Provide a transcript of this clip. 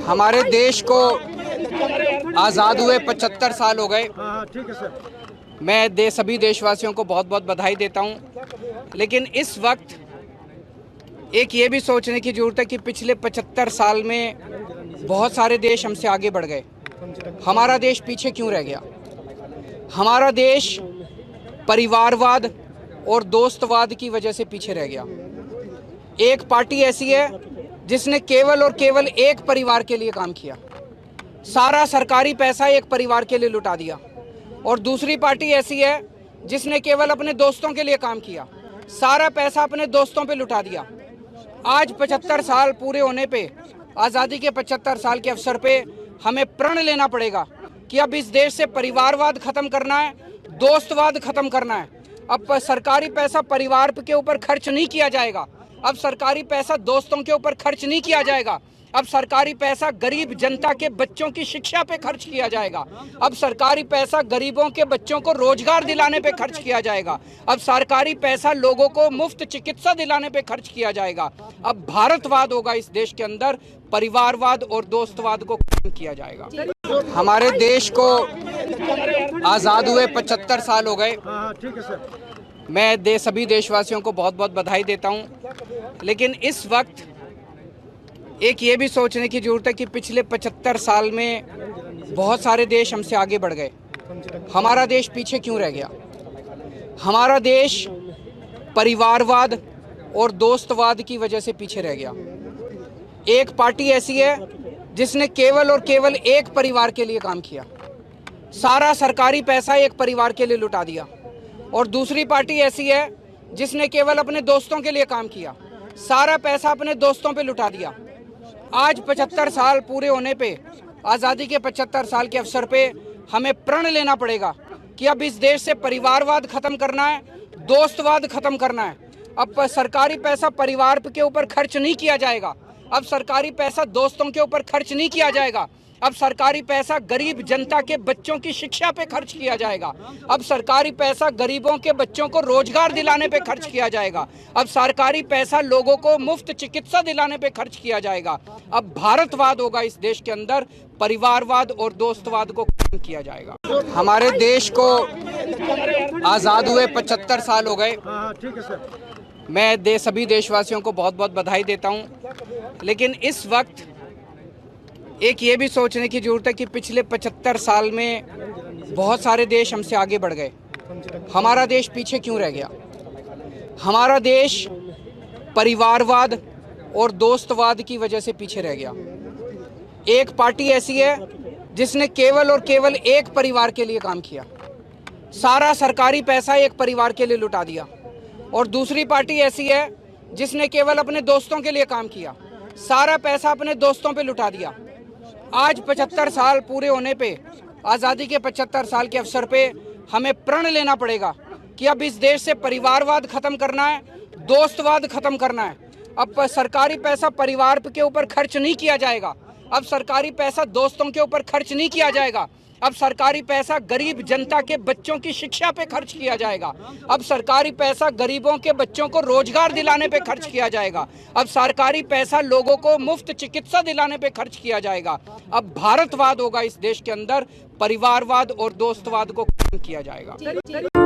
हमारे देश को आज़ाद हुए 75 साल हो गए। ठीक है सर। मैं सभी देशवासियों को बहुत बहुत बधाई देता हूं। लेकिन इस वक्त एक ये भी सोचने की ज़रूरत है कि पिछले 75 साल में बहुत सारे देश हमसे आगे बढ़ गए। हमारा देश पीछे क्यों रह गया? हमारा देश परिवारवाद और दोस्तवाद की वजह से पीछे रह गया। एक पार्टी ऐसी है जिसने केवल और केवल एक परिवार के लिए काम किया, सारा सरकारी पैसा एक परिवार के लिए लुटा दिया। और दूसरी पार्टी ऐसी है जिसने केवल अपने दोस्तों के लिए काम किया, सारा पैसा अपने दोस्तों पे लुटा दिया। आज 75 साल पूरे होने पे, आज़ादी के 75 साल के अवसर पे हमें प्रण लेना पड़ेगा कि अब इस देश से परिवारवाद खत्म करना है, दोस्तवाद खत्म करना है। अब सरकारी पैसा परिवार के ऊपर खर्च नहीं किया जाएगा, अब सरकारी पैसा दोस्तों के ऊपर खर्च नहीं किया जाएगा, अब सरकारी पैसा गरीब जनता के बच्चों की शिक्षा पे खर्च किया जाएगा, अब सरकारी पैसा गरीबों के बच्चों को रोजगार दिलाने पे खर्च किया जाएगा, अब सरकारी पैसा लोगों को मुफ्त चिकित्सा दिलाने पे खर्च किया जाएगा। अब भारतवाद होगा इस देश के अंदर, परिवारवाद और दोस्तवाद को खत्म किया जाएगा। हमारे देश को आज़ाद हुए 75 साल हो गए। ठीक है सर। मैं सभी देशवासियों को बहुत बहुत बधाई देता हूं। लेकिन इस वक्त एक ये भी सोचने की ज़रूरत है कि पिछले 75 साल में बहुत सारे देश हमसे आगे बढ़ गए। हमारा देश पीछे क्यों रह गया? हमारा देश परिवारवाद और दोस्तवाद की वजह से पीछे रह गया। एक पार्टी ऐसी है जिसने केवल और केवल एक परिवार के लिए काम किया, सारा सरकारी पैसा एक परिवार के लिए लुटा दिया। और दूसरी पार्टी ऐसी है जिसने केवल अपने दोस्तों के लिए काम किया, सारा पैसा अपने दोस्तों पे लुटा दिया। आज 75 साल पूरे होने पे, आज़ादी के 75 साल के अवसर पे हमें प्रण लेना पड़ेगा कि अब इस देश से परिवारवाद खत्म करना है, दोस्तवाद खत्म करना है। अब सरकारी पैसा परिवार के ऊपर खर्च नहीं किया जाएगा, अब सरकारी पैसा दोस्तों के ऊपर खर्च नहीं किया जाएगा, अब सरकारी पैसा गरीब जनता के बच्चों की शिक्षा पे खर्च किया जाएगा, अब सरकारी पैसा गरीबों के बच्चों को रोजगार दिलाने पे खर्च किया जाएगा, अब सरकारी पैसा लोगों को मुफ्त चिकित्सा दिलाने पे खर्च किया जाएगा। अब भारतवाद होगा इस देश के अंदर, परिवारवाद और दोस्तवाद को खत्म किया जाएगा। हमारे देश को आज़ाद हुए 75 साल हो गए। ठीक है सर। मैं सभी देशवासियों को बहुत बहुत बधाई देता हूं। लेकिन इस वक्त एक ये भी सोचने की ज़रूरत है कि पिछले 75 साल में बहुत सारे देश हमसे आगे बढ़ गए। हमारा देश पीछे क्यों रह गया? हमारा देश परिवारवाद और दोस्तवाद की वजह से पीछे रह गया। एक पार्टी ऐसी है जिसने केवल और केवल एक परिवार के लिए काम किया, सारा सरकारी पैसा एक परिवार के लिए लुटा दिया। और दूसरी पार्टी ऐसी है जिसने केवल अपने दोस्तों के लिए काम किया, सारा पैसा अपने दोस्तों पे लुटा दिया। आज 75 साल पूरे होने पे, आज़ादी के 75 साल के अवसर पे हमें प्रण लेना पड़ेगा कि अब इस देश से परिवारवाद खत्म करना है, दोस्तवाद खत्म करना है। अब सरकारी पैसा परिवार के ऊपर खर्च नहीं किया जाएगा, अब सरकारी पैसा दोस्तों के ऊपर खर्च नहीं किया जाएगा, अब सरकारी पैसा गरीब जनता के बच्चों की शिक्षा पे खर्च किया जाएगा, अब सरकारी पैसा गरीबों के बच्चों को रोजगार दिलाने पे खर्च किया जाएगा, अब सरकारी पैसा लोगों को मुफ्त चिकित्सा दिलाने पे खर्च किया जाएगा। अब भारतवाद होगा इस देश के अंदर, परिवारवाद और दोस्तवाद को खत्म किया जाएगा।